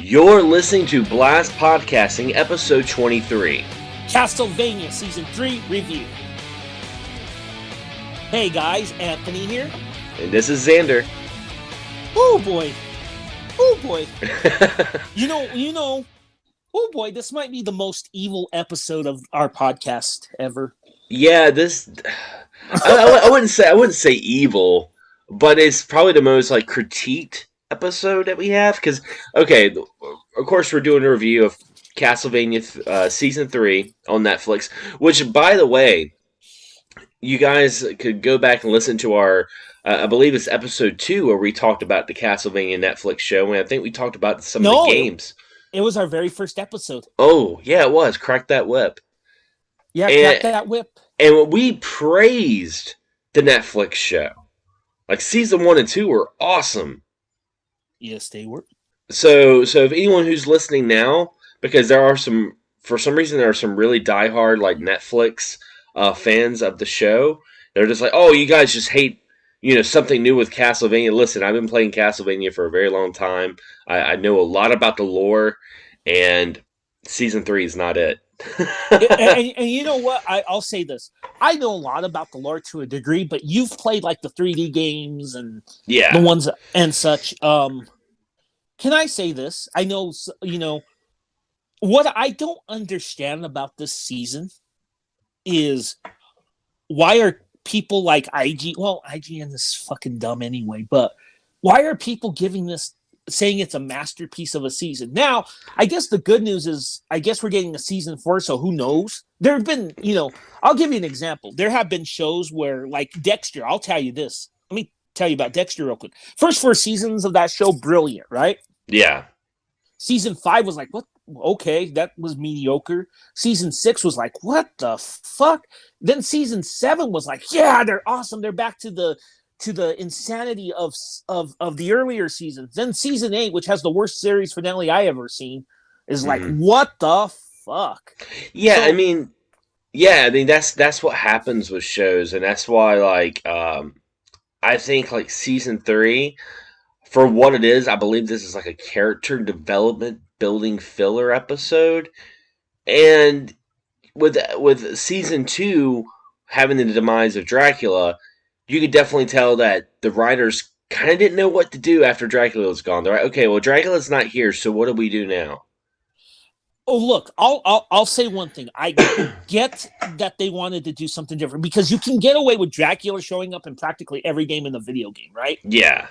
You're listening to Blast Podcasting, episode 23. Castlevania Season 3 review. Hey guys, Anthony here. And this is Xander. Oh boy. Oh boy. You know, oh boy, this might be the most evil episode of our podcast ever. Yeah, this... I wouldn't say evil, but it's probably the most, critiqued episode that we have, because, okay, of course we're doing a review of Castlevania Season 3 on Netflix, which, by the way, you guys could go back and listen to our, I believe it's episode 2, where we talked about the Castlevania Netflix show, and I think we talked about some of the games. It was our very first episode. Oh, yeah, it was. Crack That Whip. Yeah, Crack That Whip. And we praised the Netflix show. Season 1 and 2 were awesome. Yes, they were. So if anyone who's listening now, because for some reason there are some really diehard Netflix fans of the show, they're just like, oh, you guys just hate something new with Castlevania. Listen, I've been playing Castlevania for a very long time. I know a lot about the lore, and Season 3 is not it. and you know what? I'll say this. I know a lot about the lore to a degree, but you've played the 3D games and the ones and such. Can I say this? I know, what I don't understand about this season is why are people like IGN is fucking dumb anyway, but why are people saying it's a masterpiece of a season? Now, I guess the good news is, I guess we're getting a season 4, so who knows? There have been, I'll give you an example. There have been shows where, Dexter, I'll tell you this. Let me tell you about Dexter real quick. First 4 seasons of that show, brilliant, right? Yeah. Season 5 was what? Okay, that was mediocre. Season 6 was what the fuck? Then season 7 was yeah, they're awesome. They're back to the insanity of the earlier seasons. Then season 8, which has the worst series finale I ever seen, is what the fuck? Yeah, that's what happens with shows, and that's why I think season 3, for what it is, I believe this is a character development building filler episode, and with season 2 having the demise of Dracula, you could definitely tell that the writers kind of didn't know what to do after Dracula was gone. They're like, okay, well, Dracula's not here, so what do we do now? Oh, look, I'll say one thing. I get that they wanted to do something different, because you can get away with Dracula showing up in practically every game in the video game, right? Yeah.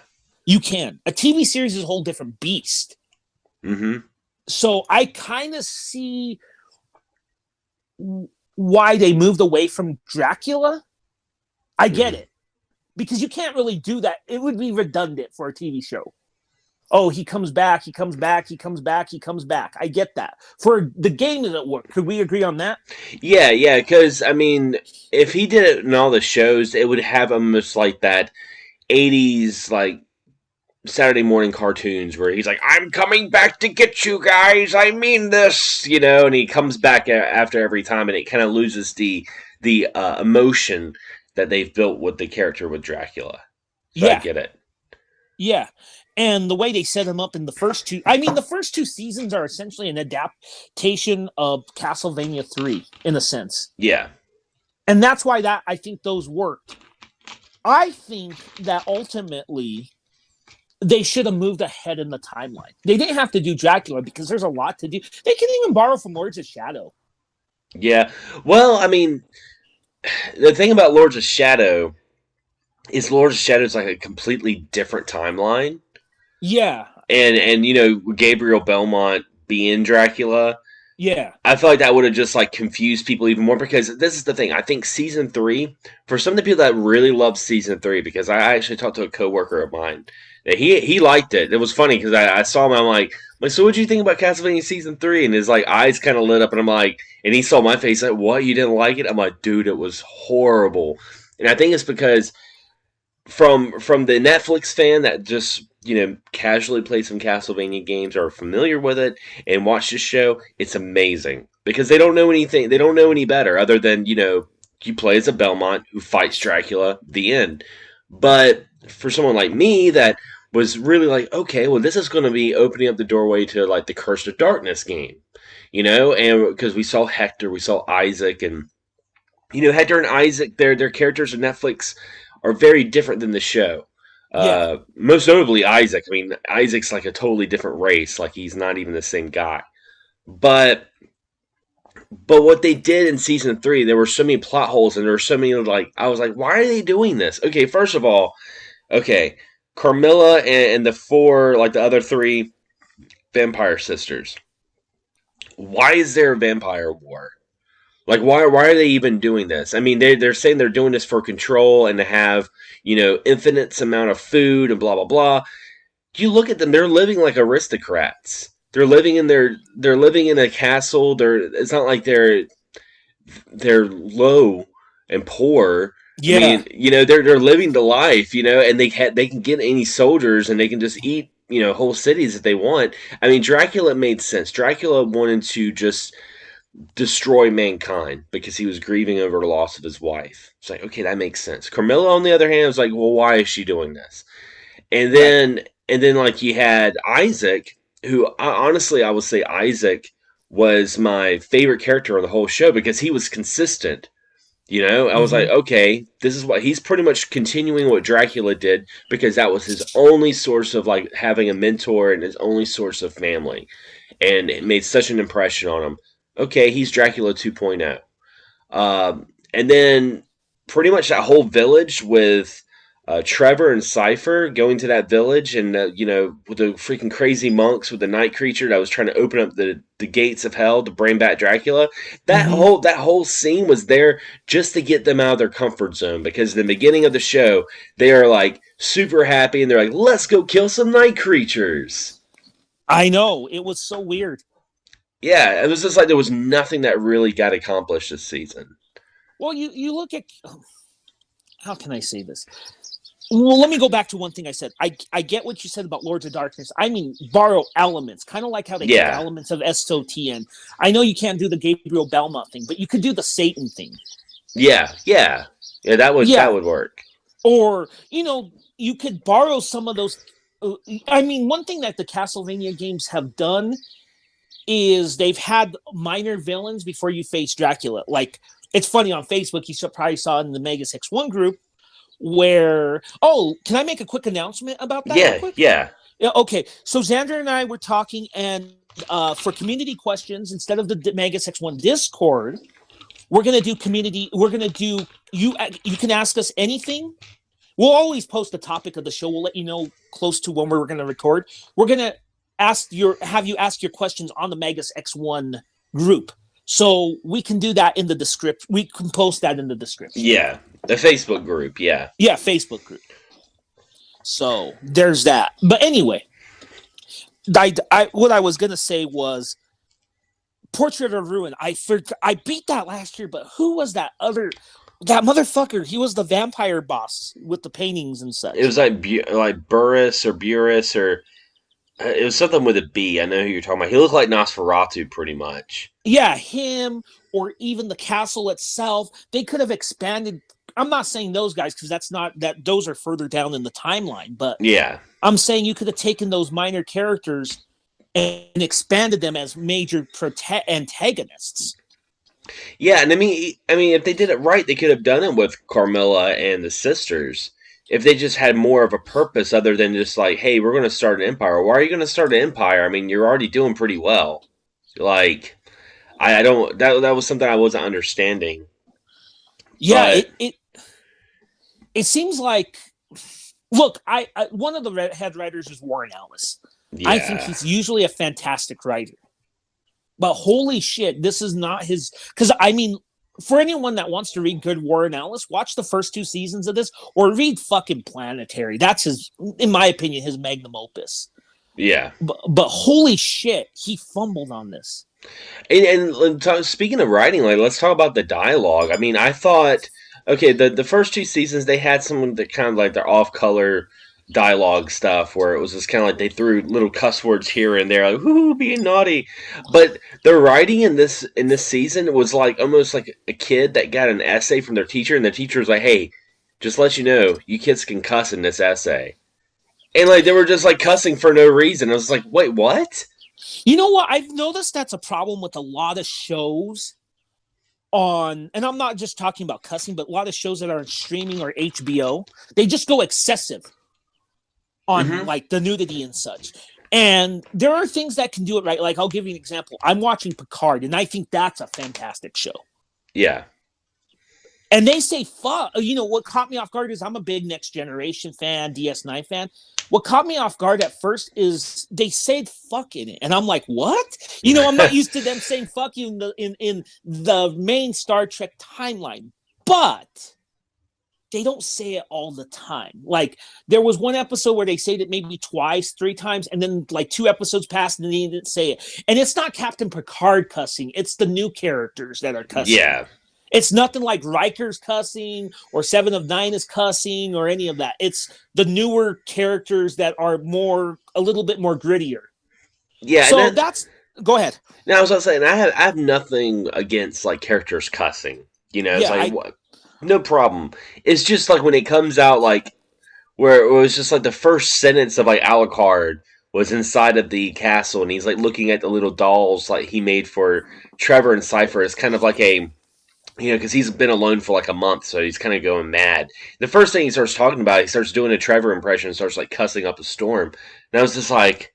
You can. A TV series is a whole different beast. Mm-hmm. So I kind of see why they moved away from Dracula. I get it. Because you can't really do that. It would be redundant for a TV show. Oh, he comes back, he comes back, he comes back, he comes back. I get that. For the game, does it work? Could we agree on that? Yeah, because, if he did it in all the shows, it would have almost that 80s, Saturday morning cartoons where he's I'm coming back to get you guys, I mean this, and he comes back after every time, and it kind of loses the emotion that they've built with the character with Dracula. So yeah. I get it. Yeah. And the way they set him up in the first 2... the first 2 seasons are essentially an adaptation of Castlevania 3, in a sense. Yeah. And that's why I think those worked. I think that ultimately they should have moved ahead in the timeline. They didn't have to do Dracula, because there's a lot to do. They can even borrow from Lords of Shadow. Yeah. Well, the thing about Lords of Shadow is a completely different timeline. Yeah. And Gabriel Belmont being Dracula. Yeah. I feel like that would have just confused people even more, because this is the thing. I think season 3, for some of the people that really love season 3, because I actually talked to a coworker of mine that he liked it. It was funny because I saw him, I'm like, so what do you think about Castlevania season 3? And his eyes kind of lit up, and I'm like, and he saw my face, what, you didn't like it? I'm like, dude, it was horrible. And I think it's because from the Netflix fan that just casually play some Castlevania games, or are familiar with it and watch the show, it's amazing, because they don't know anything. They don't know any better other than, you play as a Belmont who fights Dracula, the end. But for someone like me that was really like, okay, well, this is going to be opening up the doorway to like the Curse of Darkness game, and because we saw Hector, we saw Isaac, and Hector and Isaac, their characters in Netflix are very different than the show. Yeah. Most notably Isaac. I mean, Isaac's like a totally different race. Like he's not even the same guy. But what they did in season 3, there were so many plot holes, and there were so many like I was like, why are they doing this? Okay, first of all, okay, Carmilla and the four, like the other three vampire sisters. Why is there a vampire war? Like, why are they even doing this? I mean, they're saying they're doing this for control and to have, infinite amount of food and blah, blah, blah. You look at them, they're living like aristocrats. They're living in a castle. It's not like they're low and poor. Yeah. I mean, they're living the life, and they can get any soldiers and they can just eat, whole cities if they want. I mean, Dracula made sense. Dracula wanted to just destroy mankind because he was grieving over the loss of his wife. It's like, okay, that makes sense. Carmilla, on the other hand, was like, well, why is she doing this? And then like you had Isaac, who honestly I would say Isaac was my favorite character on the whole show because he was consistent. I was like, okay, this is what he's pretty much continuing what Dracula did because that was his only source of like having a mentor and his only source of family. And it made such an impression on him. Okay, he's Dracula 2.0. And then pretty much that whole village with Trevor and Cypher going to that village and, with the freaking crazy monks with the night creature that was trying to open up the gates of hell to bring back Dracula. That whole scene was there just to get them out of their comfort zone because in the beginning of the show, they are like super happy and they're like, let's go kill some night creatures. I know. It was so weird. Yeah, it was just like there was nothing that really got accomplished this season. Well, you look at how can I say this? Well, let me go back to one thing I said. I get what you said about Lords of Darkness. I mean, borrow elements, kind of like how they get elements of SOTN. I know you can't do the Gabriel Belmont thing, but you could do the Satan thing. Yeah, that would work. Or you could borrow some of those. I mean, one thing that the Castlevania games have done is they've had minor villains before you face Dracula. Like, it's funny on Facebook, you probably saw in the Megas X1 group where, can I make a quick announcement about that? Yeah. Okay, so Xander and I were talking, and for community questions, instead of the Megas X1 Discord, we're going to do community, you can ask us anything. We'll always post the topic of the show. We'll let you know close to when we're going to record. We're going to have you ask your questions on the Megas X1 group. So we can do that in the description. We can post that in the description. Yeah, the Facebook group, yeah. Yeah, Facebook group. So there's that. But anyway, what I was going to say was Portrait of Ruin. I beat that last year, but who was that motherfucker? He was the vampire boss with the paintings and such. It was like Burris or it was something with a B. I know who you're talking about. He looked like Nosferatu pretty much. Yeah, him or even the castle itself. They could have expanded. I'm not saying those guys because those are further down in the timeline. But yeah, I'm saying you could have taken those minor characters and expanded them as major antagonists. Yeah, and I mean, if they did it right, they could have done it with Carmilla and the sisters. If they just had more of a purpose other than just like, hey, we're going to start an empire. Why are you going to start an empire? I mean, you're already doing pretty well. Like, I don't. That was something I wasn't understanding. Yeah, it seems like. Look, I one of the head writers is Warren Ellis. Yeah. I think he's usually a fantastic writer, but holy shit, this is not his. Because I mean, for anyone that wants to read good Warren Ellis, watch the first 2 seasons of this, or read fucking Planetary. That's his, in my opinion, his magnum opus. Yeah, but holy shit, he fumbled on this. And speaking of writing, like, let's talk about the dialogue. I mean, I thought, okay, the first 2 seasons they had some of the kind of like their off-color dialogue stuff where it was just kind of like they threw little cuss words here and there, like "whoo, being naughty." But the writing in this season was like almost like a kid that got an essay from their teacher, and the teacher was like, "Hey, just let you know, you kids can cuss in this essay." And like they were just like cussing for no reason. I was like, wait, what? You know what? I've noticed that's a problem with a lot of shows on, and I'm not just talking about cussing, but a lot of shows that are streaming or HBO, they just go excessive on like the nudity and such. And there are things that can do it right. Like I'll give you an example. I'm watching Picard, and I think that's a fantastic show. Yeah. And they say fuck. You know what caught me off guard is I'm a big Next Generation fan, DS9 fan. What caught me off guard at first is they said fuck in it, and I'm like, what? You know, I'm not used to them saying fuck you in the main Star Trek timeline, but they don't say it all the time. Like there was one episode where they said it maybe twice, 3 times, and then like 2 episodes passed and they didn't say it. And it's not Captain Picard cussing; it's the new characters that are cussing. Yeah. It's nothing like Riker's cussing or 7 of 9 is cussing or any of that. It's the newer characters that are a little bit more grittier. Yeah. So go ahead. Now, I was saying, I have nothing against like characters cussing. You know, it's like no problem. It's just like when it comes out, like where it was just like the first sentence of like Alucard was inside of the castle, and he's like looking at the little dolls like he made for Trevor and Cypher. It's kind of like a because he's been alone for like a month, so he's kind of going mad. The first thing he starts talking about, he starts doing a Trevor impression and starts like cussing up a storm. And I was just like,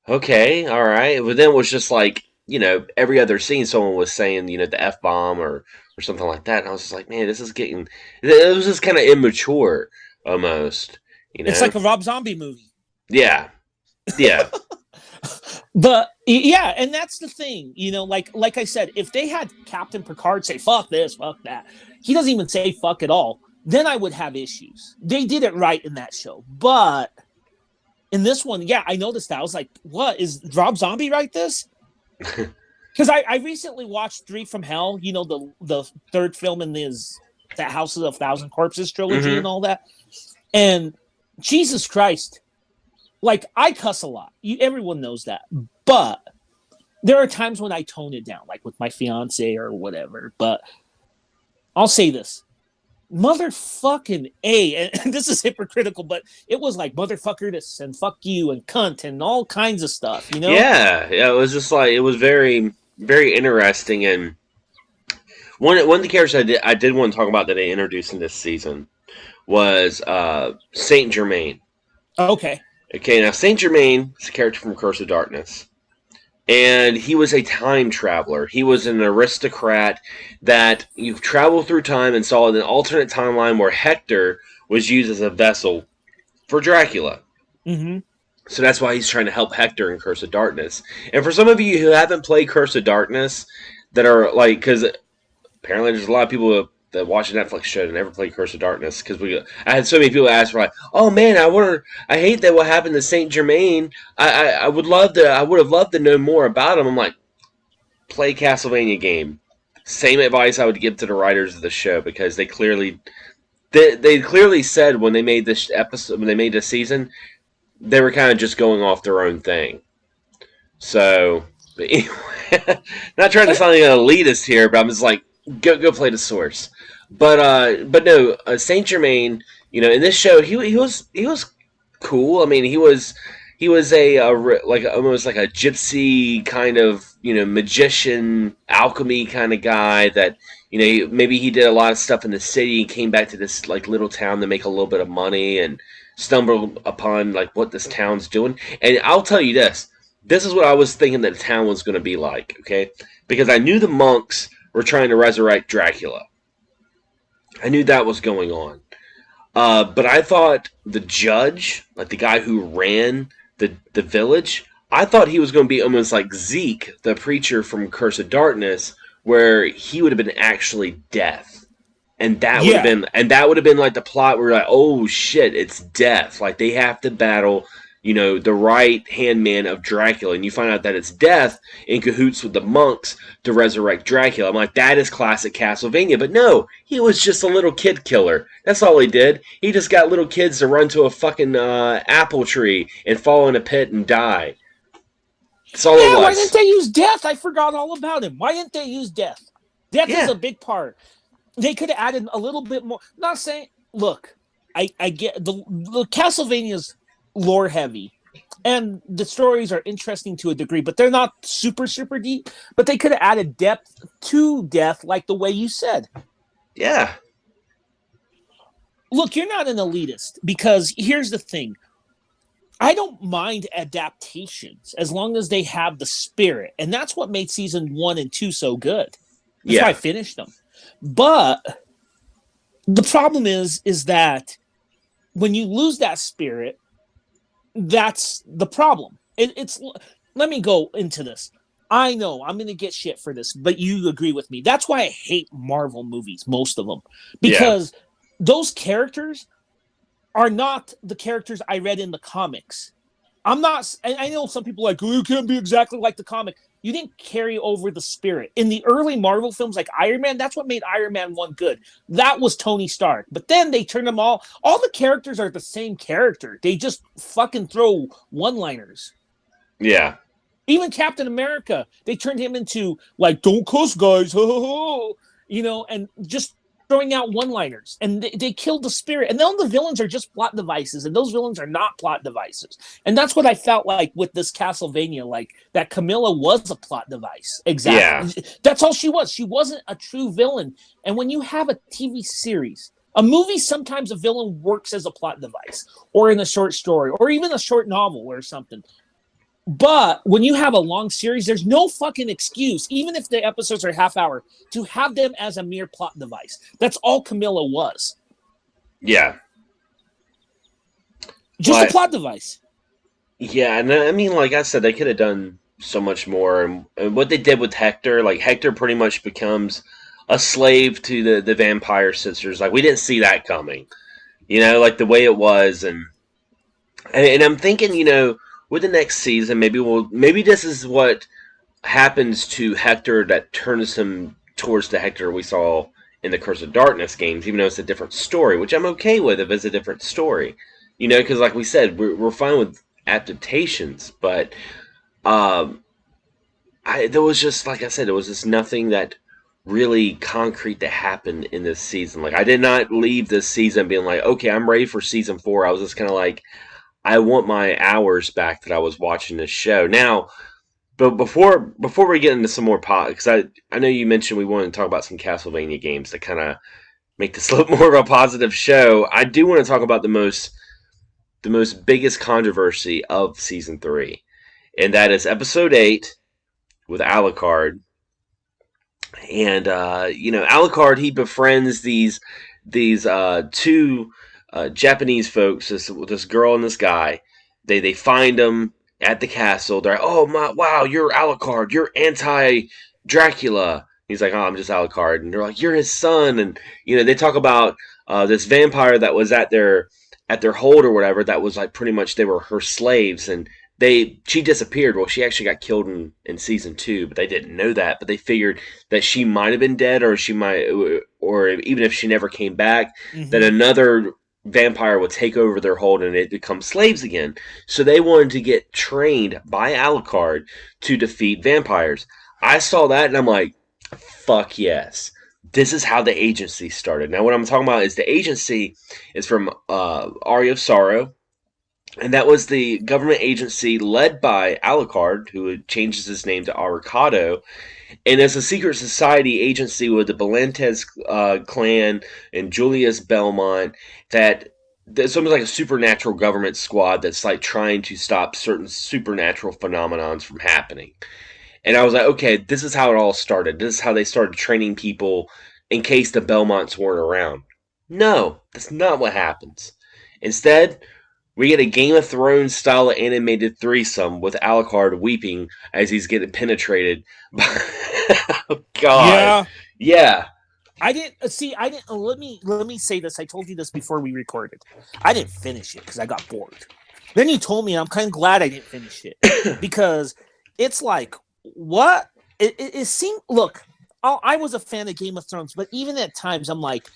okay, all right. But then it was just like, every other scene someone was saying, the F-bomb or something like that. And I was just like, man, this is getting, it was just kind of immature almost. It's like a Rob Zombie movie. Yeah. Yeah. But yeah, and that's the thing, like I said, if they had Captain Picard say fuck this, fuck that, he doesn't even say fuck at all, then I would have issues. They did it right in that show, but in this one, yeah, I noticed that. I was like, what, is Rob Zombie write this? Because I recently watched 3 from Hell, the third film in that House of 1,000 Corpses trilogy and all that, and Jesus Christ. Like, I cuss a lot. Everyone knows that. But there are times when I tone it down, like with my fiance or whatever. But I'll say this. Motherfucking A, and this is hypocritical, but it was like motherfucker this and fuck you and cunt and all kinds of stuff, Yeah, it was just like, it was very, very interesting. And one of the characters I did want to talk about that they introduced in this season was Saint Germain. Okay. Okay, now Saint Germain is a character from Curse of Darkness, and he was a time traveler. He was an aristocrat that you traveled through time and saw an alternate timeline where Hector was used as a vessel for Dracula. Mm-hmm. So that's why he's trying to help Hector in Curse of Darkness. And for some of you who haven't played Curse of Darkness, that are like, because apparently there's a lot of people that watch a Netflix show and never played Curse of Darkness, because I had so many people ask for like, oh man, I hate that what happened to Saint Germain. I would have loved to know more about him. I'm like, play Castlevania game. Same advice I would give to the writers of the show, because they clearly said when they made this episode, when they made this season, they were kind of just going off their own thing. So, but anyway, not trying to sound like an elitist here, but I'm just like, go play the source. But no, Saint Germain, in this show, he was cool. I mean, he was a like almost like a gypsy kind of magician, alchemy kind of guy that maybe he did a lot of stuff in the city and came back to this like little town to make a little bit of money and stumbled upon like what this town's doing. And I'll tell you this is what I was thinking that the town was going to be like, okay? Because I knew the monks were trying to resurrect Dracula. I knew that was going on. But I thought the judge, like the guy who ran the village, I thought he was going to be almost like Zeke, the preacher from Curse of Darkness, where he would have been actually death. And that would have been like the plot where like, oh shit, it's death. Like they have to battle the right-hand man of Dracula, and you find out that it's Death in cahoots with the monks to resurrect Dracula. I'm like, that is classic Castlevania, but no, he was just a little kid killer. That's all he did. He just got little kids to run to a fucking apple tree and fall in a pit and die. That's all it was. Why didn't they use Death? I forgot all about him. Why didn't they use Death? Death is a big part. They could have added a little bit more. Not saying, look, I get the Castlevania's lore heavy. And the stories are interesting to a degree, but they're not super, super deep. But they could have added depth to death, like the way you said. Yeah. Look, you're not an elitist, because here's the thing. I don't mind adaptations as long as they have the spirit. And that's what made season 1 and 2 so good. That's why I finished them. But the problem is that when you lose that spirit, that's the problem. It's let me go into this. I know I'm going to get shit for this, but you agree with me. That's why I hate Marvel movies, most of them, because those characters are not the characters I read in the comics. I'm not. I know some people are like, oh, you can't be exactly like the comic. You didn't carry over the spirit. In the early Marvel films like Iron Man, that's what made Iron Man 1 good. That was Tony Stark. But then they turned them all the characters are the same character. They just fucking throw one-liners. Yeah. Even Captain America, they turned him into, like, don't cuss, guys. And just throwing out one-liners. And they killed the spirit. And then the villains are just plot devices. And those villains are not plot devices. And that's what I felt like with this Castlevania. Like, that Camilla was a plot device. Exactly. Yeah. That's all she was. She wasn't a true villain. And when you have a TV series, a movie, sometimes a villain works as a plot device. Or in a short story. Or even a short novel or something. But when you have a long series, there's no fucking excuse, even if the episodes are half hour, to have them as a mere plot device. That's all Camilla was. Yeah. Just a plot device. Yeah, and I mean, like I said, they could have done so much more. And what they did with Hector, like Hector pretty much becomes a slave to the vampire sisters. Like, we didn't see that coming. Like the way it was. And I'm thinking, with the next season, maybe this is what happens to Hector that turns him towards the Hector we saw in the Curse of Darkness games, even though it's a different story, which I'm okay with if it's a different story. Because like we said, we're fine with adaptations, but there was just, like I said, there was just nothing that really concrete that happened in this season. Like, I did not leave this season being like, okay, I'm ready for season 4. I was just kind of like, I want my hours back that I was watching this show. Now, but before we get into some more because I know you mentioned we wanted to talk about some Castlevania games to kind of make this look more of a positive show. I do want to talk about the most biggest controversy of season 3, and that is episode 8 with Alucard. And Alucard, he befriends these two Japanese folks, this girl and this guy. They find him at the castle. They're like, oh my, wow, you're Alucard, you're anti-Dracula. He's like, oh, I'm just Alucard. And they're like, you're his son. And they talk about this vampire that was at their hold or whatever. That was like pretty much they were her slaves, and she disappeared. Well, she actually got killed in season 2, but they didn't know that. But they figured that she might have been dead, or even if she never came back, that another vampire would take over their hold and it become slaves again. So they wanted to get trained by Alucard to defeat vampires. I saw that and I'm like, fuck yes. This is how the agency started. Now, what I'm talking about is the agency is from Aria of Sorrow. And that was the government agency led by Alucard, who changes his name to Arcado. And it's a secret society agency with the Belantes clan and Julius Belmont that's almost like a supernatural government squad that's like trying to stop certain supernatural phenomenons from happening. And I was like, okay, this is how it all started. This is how they started training people in case the Belmonts weren't around. No, that's not what happens. Instead, we get a Game of Thrones style animated threesome with Alucard weeping as he's getting penetrated by... Oh, God. Yeah. I didn't see. I didn't. Let me say this. I told you this before we recorded. I didn't finish it because I got bored. Then you told me, and I'm kind of glad I didn't finish it because it's like, what? It seemed. Look, I was a fan of Game of Thrones, but even at times, I'm like,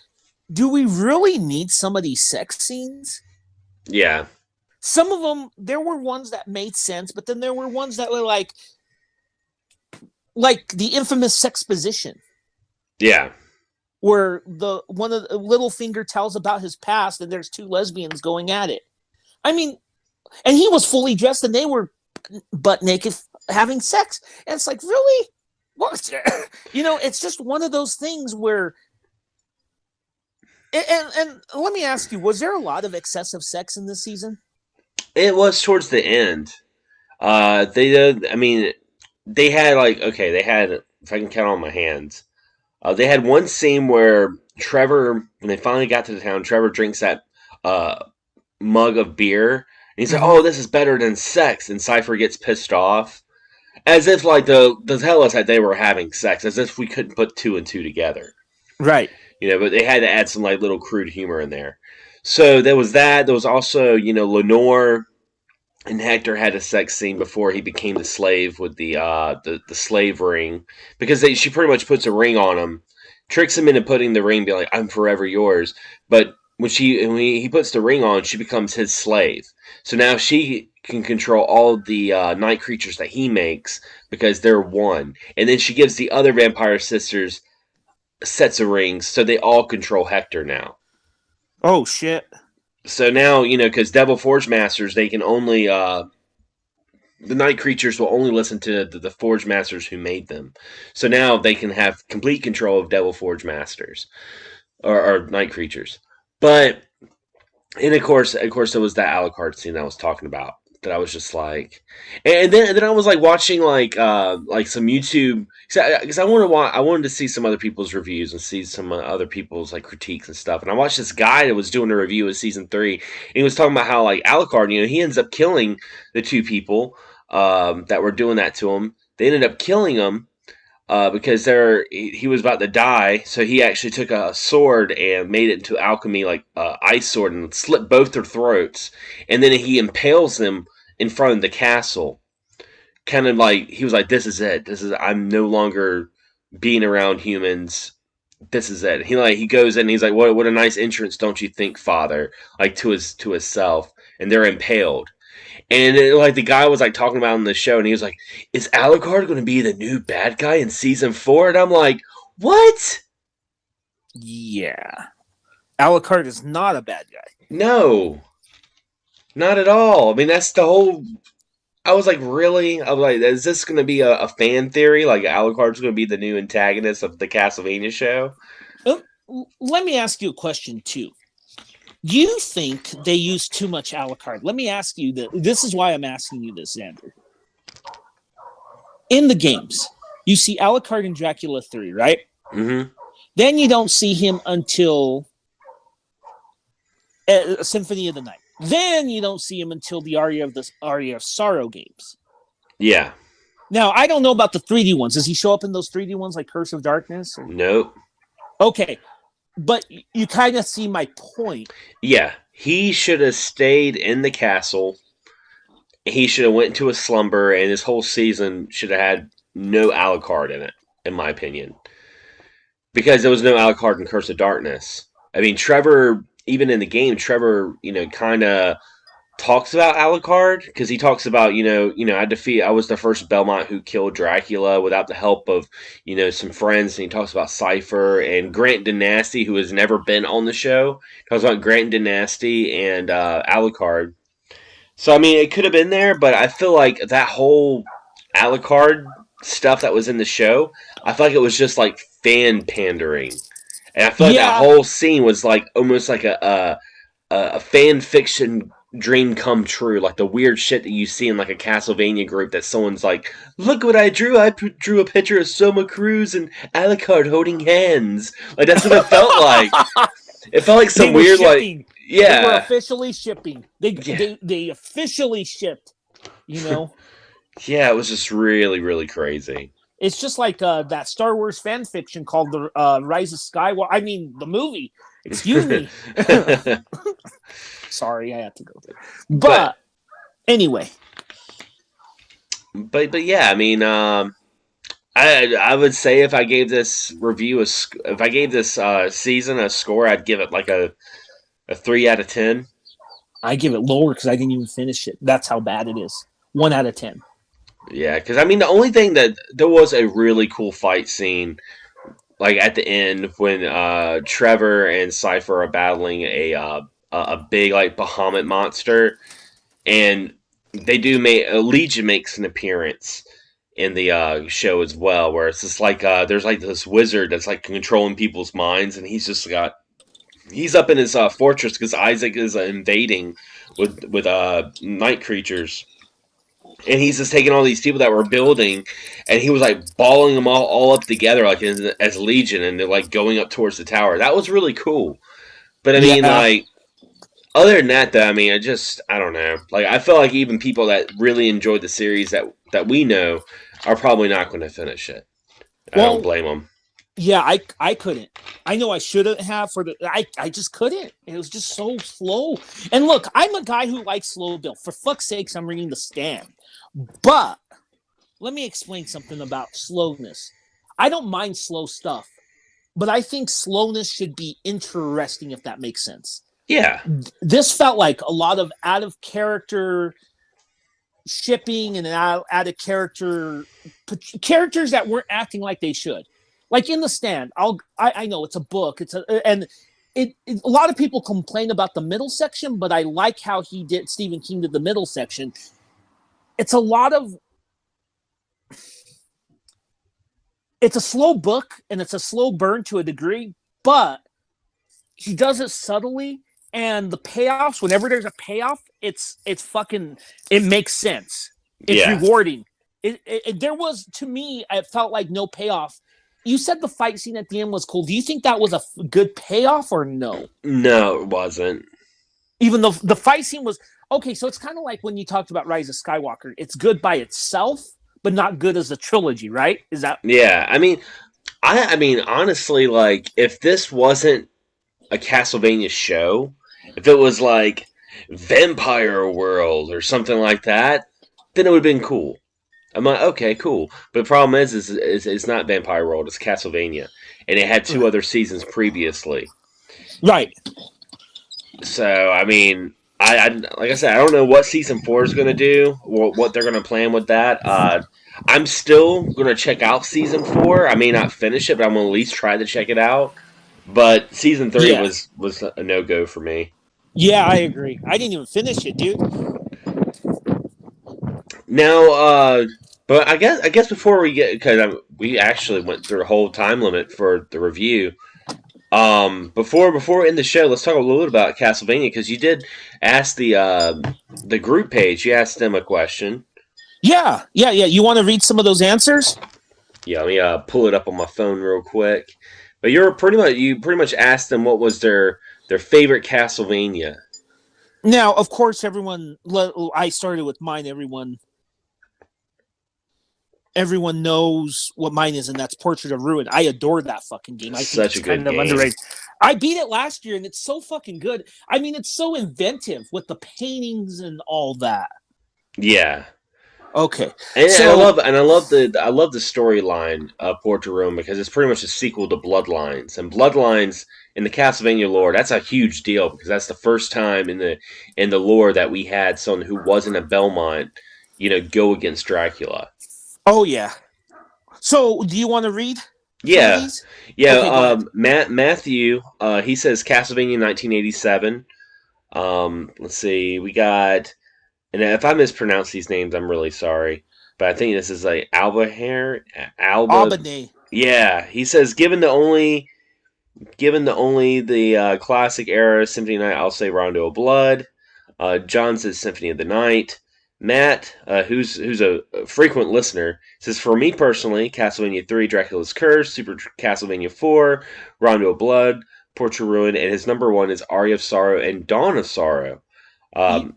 do we really need some of these sex scenes? Yeah. Some of them, there were ones that made sense, but then there were ones that were like the infamous sex position. Yeah. Where one of the Littlefinger tells about his past and there's two lesbians going at it. I mean, And he was fully dressed, and they were butt naked having sex. And it's like, really? What? It's just one of those things where. And let me ask you: was there a lot of excessive sex in this season? It was towards the end. They did. I mean, they had they had, if I can count on my hands, they had one scene where Trevor, when they finally got to the town, Trevor drinks that mug of beer, and he's like, "Oh, this is better than sex," and Cypher gets pissed off, as if to tell us that they were having sex, as if we couldn't put two and two together, right? But they had to add some little crude humor in there. So there was that. There was also Lenore and Hector had a sex scene before he became the slave with the slave ring, because she pretty much puts a ring on him, tricks him into putting the ring, being like, "I'm forever yours." But when he puts the ring on, she becomes his slave. So now she can control all the night creatures that he makes because they're one. And then she gives the other vampire sisters sets of rings, so they all control Hector now. Oh shit! So now, because Devil Forge Masters, they can only, the night creatures will only listen to the Forge Masters who made them. So now they can have complete control of Devil Forge Masters, or night creatures. But, and of course, there was that Alucard scene that I was talking about, that I was just like, and then I was watching some YouTube, because I wanted to see some other people's reviews and see some other people's critiques and stuff. And I watched this guy that was doing a review of season 3, and he was talking about how Alucard, he ends up killing the two people that were doing that to him. They ended up killing him because he was about to die, so he actually took a sword and made it into alchemy, ice sword, and slit both their throats, and then he impales them in front of the castle. Kind of he was like, "This is it. I'm no longer being around humans. This is it." He goes in and he's like, "What a nice entrance, don't you think, Father?" To himself, and they're impaled. And the guy was talking about in the show, and he was like, "Is Alucard going to be the new bad guy in season 4?" And I'm like, "What?" Yeah, Alucard is not a bad guy. No, not at all. I mean, that's the whole. I was like, really? I was like, is this going to be a fan theory? Alucard's going to be the new antagonist of the Castlevania show? Let me ask you a question too. Do you think they use too much Alucard? Let me ask you that. This is why I'm asking you this, Xander. In the games, you see Alucard in Dracula 3, right? Mm-hmm. Then you don't see him until Symphony of the Night. Then you don't see him until the Aria of Sorrow games. Yeah. Now, I don't know about the 3D ones. Does he show up in those 3D ones like Curse of Darkness? Nope. Okay. But you kind of see my point. Yeah. He should have stayed in the castle. He should have went to a slumber, and this whole season should have had no Alucard in it, in my opinion. Because there was no Alucard in Curse of Darkness. I mean, Trevor, even in the game, kind of talks about Alucard, because he talks about, I was the first Belmont who killed Dracula without the help of, some friends, and he talks about Cypher and Grant Dynasty, who has never been on the show. He talks about Grant Dynasty and Alucard. So, I mean, it could have been there, but I feel like that whole Alucard stuff that was in the show, I feel like it was just fan pandering. And I feel like that whole scene was almost like a fan fiction dream come true, the weird shit that you see in a Castlevania group, that someone's like, "Look what I drew! I drew a picture of Soma Cruz and Alucard holding hands." That's what it felt like. It felt like some weird shipping. Yeah, they were officially shipping. They officially shipped. Yeah, it was just really, really crazy. It's just like that Star Wars fan fiction called the Rise of Skywalker. I mean, the movie. Excuse me. Sorry, I had to go there. But anyway. But yeah, I mean, I would say if I gave this season a score, I'd give it a 3 out of 10. I give it lower because I didn't even finish it. That's how bad it is. 1 out of 10. Yeah, because I mean, the only thing that there was a really cool fight scene, at the end when Trevor and Cypher are battling a big Bahamut monster, and they do make Legion makes an appearance in the show as well, where it's just like there's like this wizard that's like controlling people's minds, and he's up in his fortress because Isaac is invading with night creatures, and he's just taking all these people that were building, and he was like balling them all up together like as Legion, and they're like going up towards the tower. That was really cool. But I mean, Yeah. like, other than that, though, I mean, I don't know. Like, I feel like even people that really enjoyed the series that we know are probably not going to finish it. I don't blame them. Yeah, I couldn't. I know I shouldn't have I just couldn't. It was just so slow. And look, I'm a guy who likes slow build. For fuck's sakes, I'm reading The Stand. But let me explain something about slowness. I don't mind slow stuff, but I think slowness should be interesting, if that makes sense. Yeah. This felt like a lot of out of character shipping and out of characters that weren't acting like they should. Like in The Stand, I know it's a book. A lot of people complain about the middle section, but I like how Stephen King did the middle section. It's a slow book and it's a slow burn to a degree, but he does it subtly, and the payoffs, whenever there's a payoff, it makes sense. It's rewarding. There was, to me, it felt like no payoff. You said the fight scene at the end was cool. Do you think that was a good payoff or no? No, it wasn't. Even though the fight scene was okay, so it's kind of like when you talked about Rise of Skywalker. It's good by itself, but not good as a trilogy, right? Is that? Yeah, I mean, honestly, like, if this wasn't a Castlevania show, if it was like Vampire World or something like that, then it would have been cool. I'm like, okay, cool. But the problem is it's not Vampire World, it's Castlevania. And it had two other seasons previously. Right. So, I mean, I like I said, I don't know what season 4 is going to do, or what they're going to plan with that. I'm still going to check out season 4. I may not finish it, but I'm going to at least try to check it out. But season 3 was a no-go for me. Yeah, I agree. I didn't even finish it, dude. Now, but I guess before we get, because we actually went through the whole time limit for the review. Before we end the show, let's talk a little bit about Castlevania, because you did ask the group page. You asked them a question. Yeah. You want to read some of those answers? Yeah, let me pull it up on my phone real quick. But you pretty much asked them what was their favorite Castlevania. Now, of course, I started with mine. Everyone knows what mine is, and that's Portrait of Ruin. I adore that fucking game. I think it's kind of underrated. I beat it last year, and it's so fucking good. I mean, it's so inventive with the paintings and all that. Yeah. Okay. And I love the storyline of Portrait of Ruin, because it's pretty much a sequel to Bloodlines. And Bloodlines in the Castlevania lore, that's a huge deal, because that's the first time in the lore that we had someone who wasn't a Belmont, go against Dracula. Oh yeah. So, do you want to read? Yeah. Okay, Matthew, he says Castlevania 1987. Let's see, we got, and if I mispronounce these names, I'm really sorry, but I think this is like Albany. Yeah, he says given the only the classic era Symphony of the Night, I'll say Rondo of Blood. John says Symphony of the Night. Matt, who's a frequent listener, says, for me personally, Castlevania 3, Dracula's Curse, Super Castlevania 4, Rondo of Blood, Portrait of Ruin, and his number 1 is Aria of Sorrow and Dawn of Sorrow. That's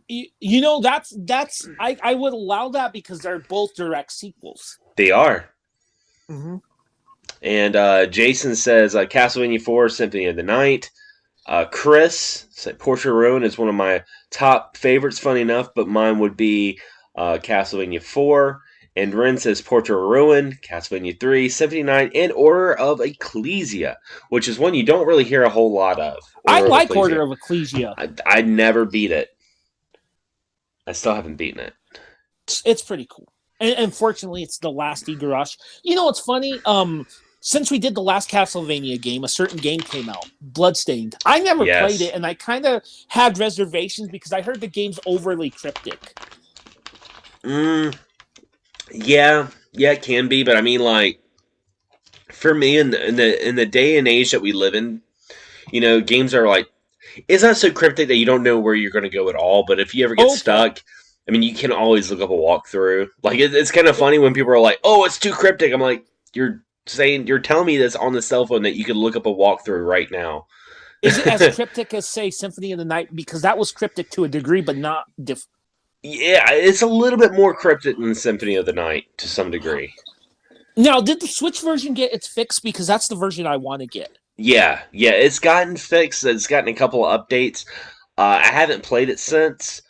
I would allow that because they're both direct sequels. They are. Mm-hmm. And Jason says Castlevania 4, Symphony of the Night. Chris said Portrait of Ruin is one of my top favorites, funny enough, but mine would be Castlevania 4. And Ren says Portrait of Ruin, Castlevania 3, 79, and Order of Ecclesia, which is one you don't really hear a whole lot of. I like Order of Ecclesia. I never beat it. I still haven't beaten it. It's pretty cool. And unfortunately, it's the last Igarashi. You know what's funny? since we did the last Castlevania game, a certain game came out, Bloodstained. I never played it, and I kind of had reservations because I heard the game's overly cryptic. Yeah, it can be, but I mean, like, for me, in the day and age that we live in, games are like, it's not so cryptic that you don't know where you're going to go at all. But if you ever get stuck, I mean, you can always look up a walkthrough. Like, it's kind of funny when people are like, "Oh, it's too cryptic." I'm like, you're telling me this on the cell phone that you can look up a walkthrough right now. Is it as cryptic as, say, Symphony of the Night? Because that was cryptic to a degree, but not Yeah, it's a little bit more cryptic than Symphony of the Night to some degree. Now, did the Switch version get its fix? Because that's the version I want to get. Yeah, it's gotten fixed. It's gotten a couple of updates. I haven't played it since,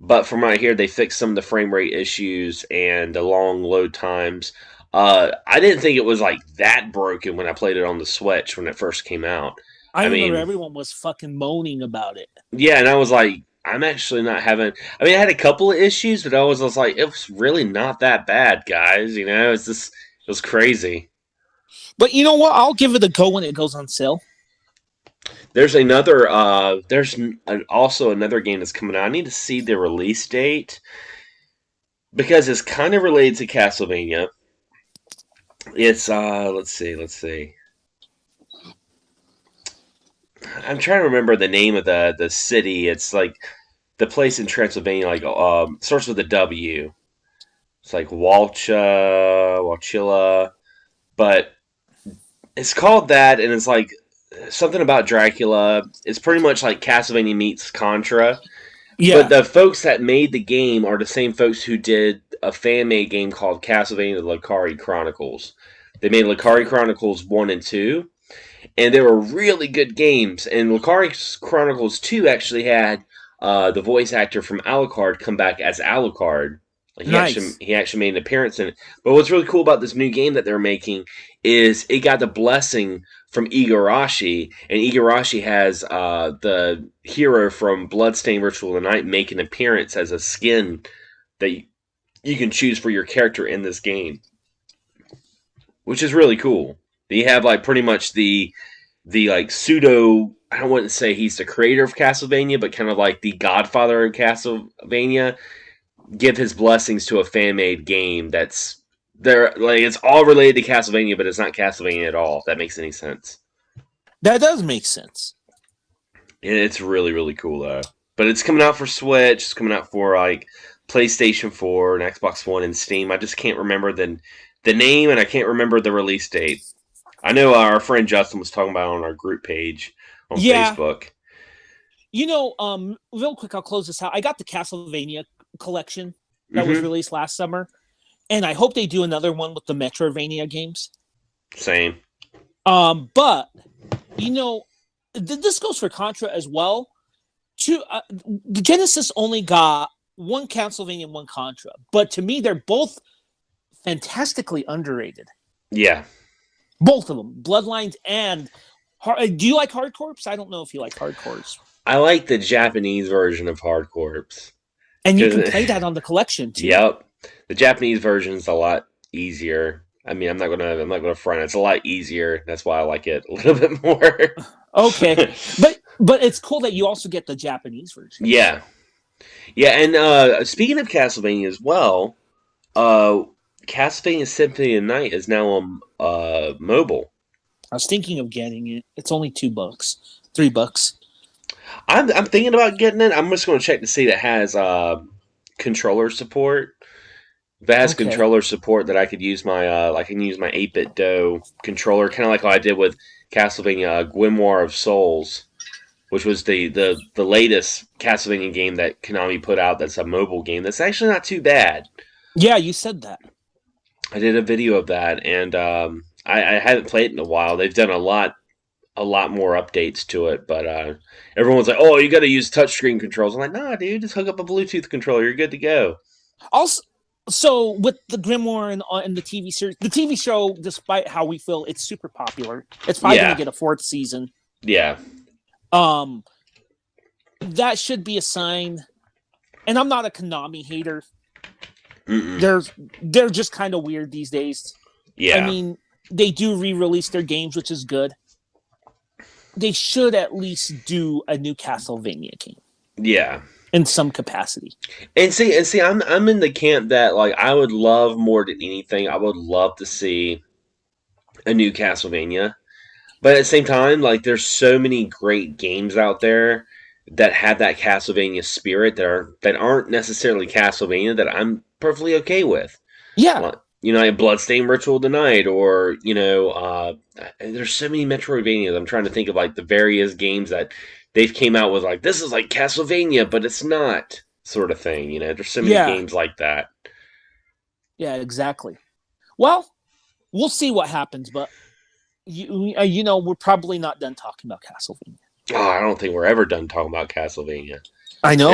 but from what I hear, they fixed some of the frame rate issues and the long load times. I didn't think it was like that broken when I played it on the Switch when it first came out. I remember everyone was fucking moaning about it. Yeah, and I was like, I'm actually not having. I mean, I had a couple of issues, but I was like, it was really not that bad, guys. It's just it was crazy. But you know what? I'll give it a go when it goes on sale. There's another. There's also another game that's coming out. I need to see the release date because it's kind of related to Castlevania. It's let's see. I'm trying to remember the name of the city. It's like the place in Transylvania. Like starts with a W. It's like Walchilla, but it's called that, and it's like something about Dracula. It's pretty much like Castlevania meets Contra. Yeah. But the folks that made the game are the same folks who did a fan-made game called Castlevania the Lucari Chronicles. They made Lucari Chronicles 1 and 2, and they were really good games. And Lucari Chronicles 2 actually had the voice actor from Alucard come back as Alucard. He actually made an appearance in it. But what's really cool about this new game that they're making is it got the blessing from Igarashi, and Igarashi has the hero from Bloodstained Ritual of the Night make an appearance as a skin that you can choose for your character in this game, which is really cool. You have like pretty much the like pseudo. I wouldn't say he's the creator of Castlevania, but kind of like the godfather of Castlevania. Give his blessings to a fan-made game that's there. Like it's all related to Castlevania, but it's not Castlevania at all. If that makes any sense. That does make sense. And it's really, really cool though. But it's coming out for Switch. It's coming out for like PlayStation 4 and Xbox One and Steam. I just can't remember the name, and I can't remember the release date. I know our friend Justin was talking about it on our group page on Facebook. Real quick, I'll close this out. I got the Castlevania collection that was released last summer, and I hope they do another one with the Metrovania games. Same. But this goes for Contra as well. The Genesis only got one Castlevania and one Contra, but to me they're both fantastically underrated. Yeah, both of them, Bloodlines and. Do you like Hard Corps? I don't know if you like Hard Corps. I like the Japanese version of Hard Corps. And you can play that on the collection too. Yep, the Japanese version is a lot easier. I mean, I'm not gonna front. It's a lot easier. That's why I like it a little bit more. Okay, but it's cool that you also get the Japanese version. Yeah, and speaking of Castlevania as well, Castlevania Symphony of the Night is now on mobile. I was thinking of getting it. It's only $2, $3. I'm thinking about getting it. I'm just going to check to see if it has controller support. If it has controller support, that I could use my I can use my 8-bit Do controller, kind of like what I did with Castlevania Grimoire of Souls, which was the latest Castlevania game that Konami put out. That's a mobile game. That's actually not too bad. Yeah, you said that. I did a video of that, and I haven't played it in a while. They've done a lot more updates to it, but everyone's like, "Oh, you got to use touchscreen controls." I'm like, "Nah, dude, just hook up a Bluetooth controller. You're good to go." Also, so with the Grimoire and the TV series, the TV show, despite how we feel, it's super popular. It's probably going to get a 4th season. Yeah. That should be a sign. And I'm not a Konami hater. Mm-mm. They're just kind of weird these days. Yeah. I mean, they do re-release their games, which is good. They should at least do a new Castlevania game. Yeah. In some capacity. And see, I'm in the camp that like I would love more than anything. I would love to see a new Castlevania, but at the same time, like there's so many great games out there that have that Castlevania spirit that aren't necessarily Castlevania that I'm perfectly okay with. Yeah. Like, like Bloodstained Ritual of the Night, or there's so many Metroidvanias. I'm trying to think of like the various games that they've came out with, like this is like Castlevania, but it's not, sort of thing. There's so many games like that. Yeah, exactly. Well, we'll see what happens, but we're probably not done talking about Castlevania. Oh, I don't think we're ever done talking about Castlevania. I know. I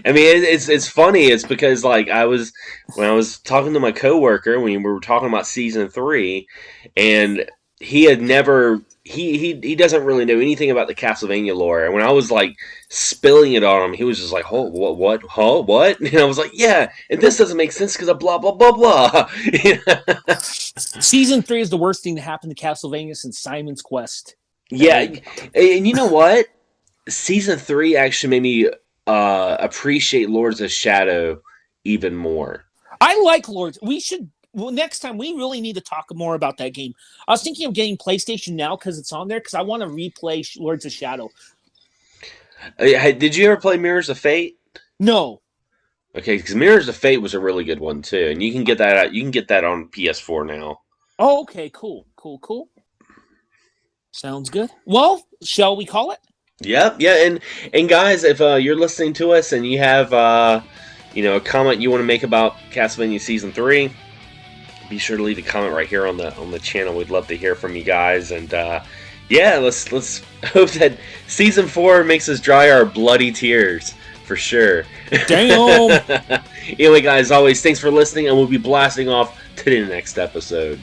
mean, it's funny. It's because like when I was talking to my coworker when we were talking about season 3, and he had never he doesn't really know anything about the Castlevania lore. And when I was like spilling it on him, he was just like, "Oh, what? Huh? What?" And I was like, "Yeah, and this doesn't make sense because of blah blah blah blah." Season 3 is the worst thing to happen to Castlevania since Simon's Quest. Yeah, and you know what? Season 3 actually made me appreciate Lords of Shadow even more. I like Lords. Next time we really need to talk more about that game. I was thinking of getting PlayStation Now because it's on there because I want to replay Lords of Shadow. Did you ever play Mirrors of Fate? No. Okay, because Mirrors of Fate was a really good one too, and you can get that out. You can get that on PS4 now. Oh, okay, cool. Sounds good. Well, shall we call it? Yep, yeah, and guys, if you're listening to us and you have a comment you want to make about Castlevania Season 3, be sure to leave a comment right here on the channel. We'd love to hear from you guys, and let's hope that Season 4 makes us dry our bloody tears for sure. Damn. Anyway, guys, as always, thanks for listening, and we'll be blasting off to the next episode.